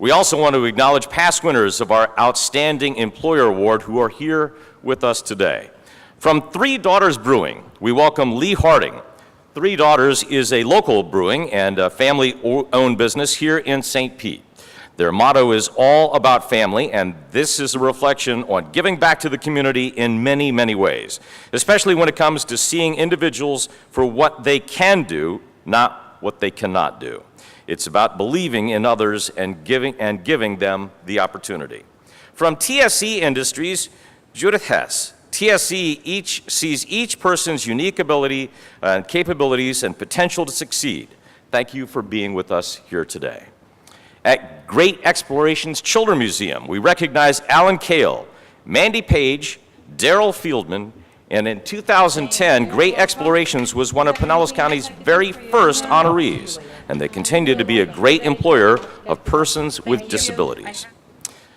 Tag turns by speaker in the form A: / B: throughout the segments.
A: We also want to acknowledge past winners of our Outstanding Employer Award who are here with us today. From Three Daughters Brewing, we welcome Lee Harding. Three Daughters is a local brewing and a family-owned business here in St. Pete. Their motto is all about family, and this is a reflection on giving back to the community in many, many ways, especially when it comes to seeing individuals for what they can do, not what they cannot do. It's about believing in others and giving them the opportunity. From TSE Industries, Judith Hess. TSE sees each person's unique ability and capabilities and potential to succeed. Thank you for being with us here today. At Great Explorations Children's Museum, we recognize Alan Kale, Mandy Page, Daryl Fieldman, and in 2010, Great Explorations was one of Pinellas County's very first honorees, and they continue to be a great employer of persons with disabilities.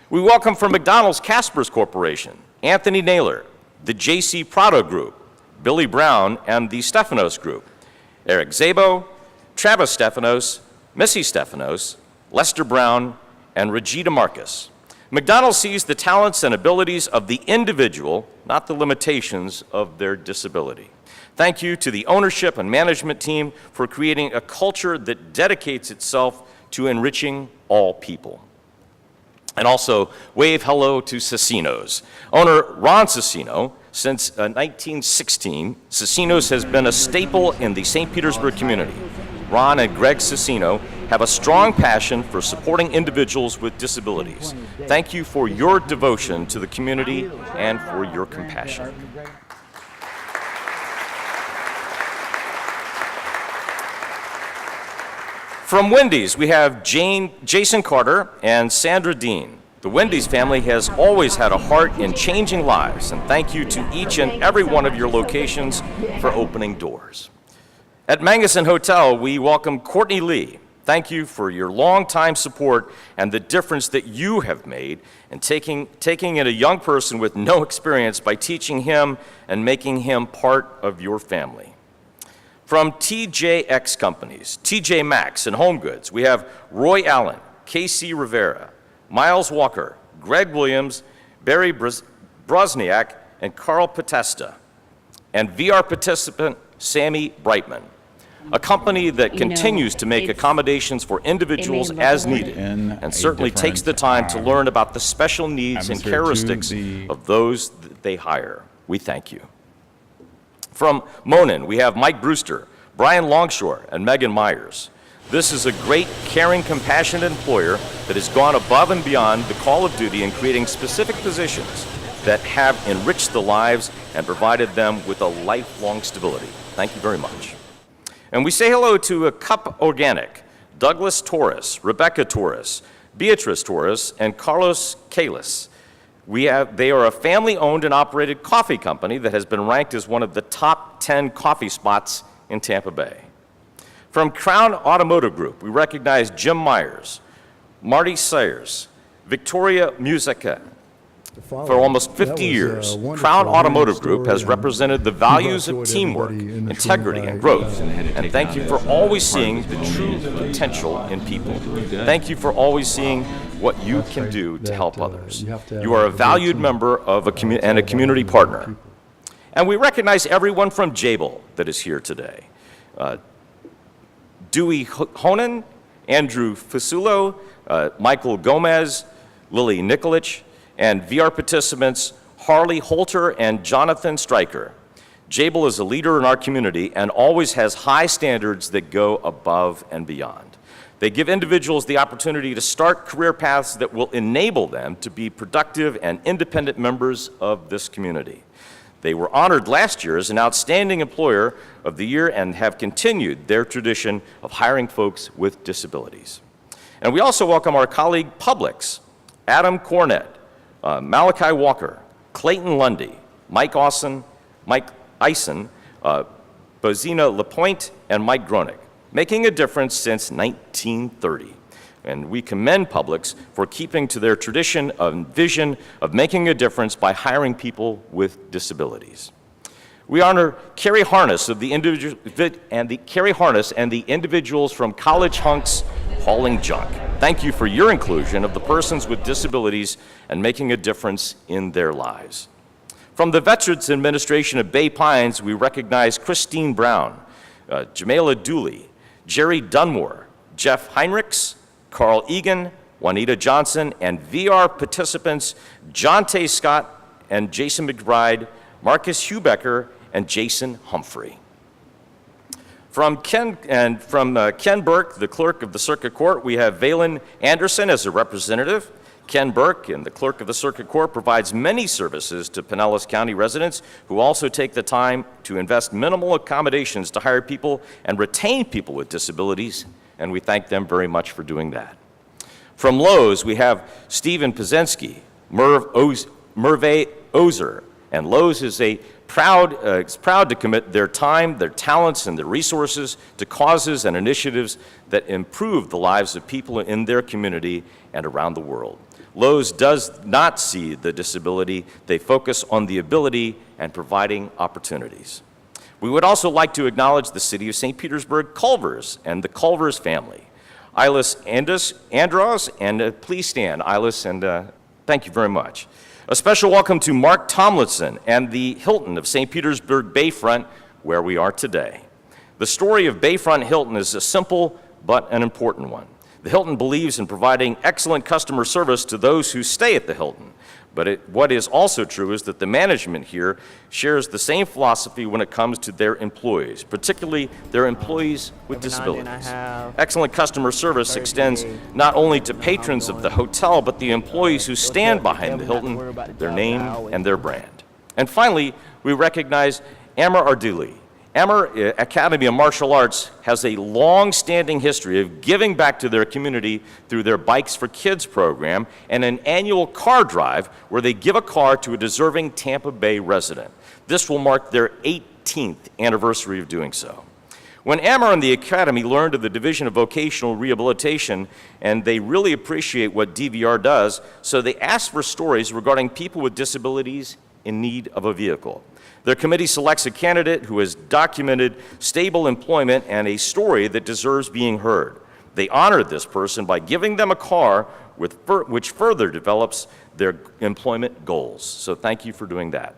A: We welcome from McDonald's Caspers Corporation, Anthony Naylor, the J.C. Prado Group, Billy Brown, and the Stephanos Group, Eric Zabo, Travis Stephanos, Missy Stephanos, Lester Brown, and Regina Marcus. McDonald's sees the talents and abilities of the individual, not the limitations of their disability. Thank you to the ownership and management team for creating a culture that dedicates itself to enriching all people. And also, wave hello to Cecinos. Owner Ron Cecino, since 1916, Cecinos has been a staple in the St. Petersburg community. Ron and Greg Cecino have a strong passion for supporting individuals with disabilities. Thank you for your devotion to the community and for your compassion. From Wendy's, we have Jason Carter and Sandra Dean. The Wendy's family has always had a heart in changing lives, and thank you to each and every one of your locations for opening doors. At Manguson Hotel, we welcome Courtney Lee. Thank you for your longtime support and the difference that you have made in taking in a young person with no experience by teaching him and making him part of your family. From TJX Companies, TJ Maxx and Home Goods, we have Roy Allen, Casey Rivera, Miles Walker, Greg Williams, Barry Brosniak, and Carl Potesta, and VR participant Sammy Brightman. A company that continues to make accommodations for individuals as needed and certainly takes the time to learn about the special needs and characteristics of those that they hire. We thank you. From Monin, we have Mike Brewster, Brian Longshore, and Megan Myers. This is a great, caring, compassionate employer that has gone above and beyond the call of duty in creating specific positions that have enriched the lives and provided them with a lifelong stability. Thank you very much. And we say hello to a Cup Organic, Douglas Torres, Rebecca Torres, Beatrice Torres, and Carlos Calis. They are a family-owned and operated coffee company that has been ranked as one of the top 10 coffee spots in Tampa Bay. From Crown Automotive Group, we recognize Jim Myers, Marty Sayers, Victoria Musica. For almost 50 years, Crown Automotive Group has represented the values of teamwork, integrity, and growth. And thank you for always seeing the true potential in people. Thank you for always seeing what you can do to help others. You are a valued member of a community partner. And we recognize everyone from Jabil that is here today. Dewey Honan, Andrew Fasulo, Michael Gomez, Lily Nikolic, and VR participants Harley Holter and Jonathan Stryker. Jabil is a leader in our community and always has high standards that go above and beyond. They give individuals the opportunity to start career paths that will enable them to be productive and independent members of this community. They were honored last year as an Outstanding Employer of the Year and have continued their tradition of hiring folks with disabilities. And we also welcome our colleague Publix, Adam Cornett, Malachi Walker, Clayton Lundy, Mike Ison, Bozina LaPointe, and Mike Gronick, making a difference since 1930. And we commend Publix for keeping to their tradition and vision of making a difference by hiring people with disabilities. We honor Carrie Harness of the Carrie Harness and the individuals from College Hunks Hauling Junk. Thank you for your inclusion of the persons with disabilities and making a difference in their lives. From the Veterans Administration of Bay Pines, we recognize Christine Brown, Jamela Dooley, Jerry Dunmore, Jeff Heinrichs, Carl Egan, Juanita Johnson, and VR participants John Tay Scott and Jason McBride, Marcus Hubecker, and Jason Humphrey. From Ken Burke, the clerk of the Circuit Court, we have Valen Anderson as a representative. Ken Burke, and the clerk of the Circuit Court, provides many services to Pinellas County residents who also take the time to invest minimal accommodations to hire people and retain people with disabilities, and we thank them very much for doing that. From Lowe's, we have Stephen Pazensky, Merve Ozer, and Lowe's is proud to commit their time, their talents, and their resources to causes and initiatives that improve the lives of people in their community and around the world. Lowe's does not see the disability. They focus on the ability and providing opportunities. We would also like to acknowledge the City of St. Petersburg Culvers and the Culvers family. Ilis Andros, and please stand, Ilis, and thank you very much. A special welcome to Mark Tomlinson and the Hilton of St. Petersburg Bayfront, where we are today. The story of Bayfront Hilton is a simple but an important one. The Hilton believes in providing excellent customer service to those who stay at the Hilton. But what is also true is that the management here shares the same philosophy when it comes to their employees, particularly their employees with disabilities. Excellent customer service extends not only to patrons of the hotel, but the employees who stand behind the Hilton, their name and their brand. And finally, we recognize Amar Arduli. Amar Academy of Martial Arts has a long-standing history of giving back to their community through their Bikes for Kids program and an annual car drive where they give a car to a deserving Tampa Bay resident. This will mark their 18th anniversary of doing so. When Amar and the Academy learned of the Division of Vocational Rehabilitation, and they really appreciate what DVR does, so they asked for stories regarding people with disabilities in need of a vehicle. Their committee selects a candidate who has documented stable employment and a story that deserves being heard. They honored this person by giving them a car which further develops their employment goals. So thank you for doing that.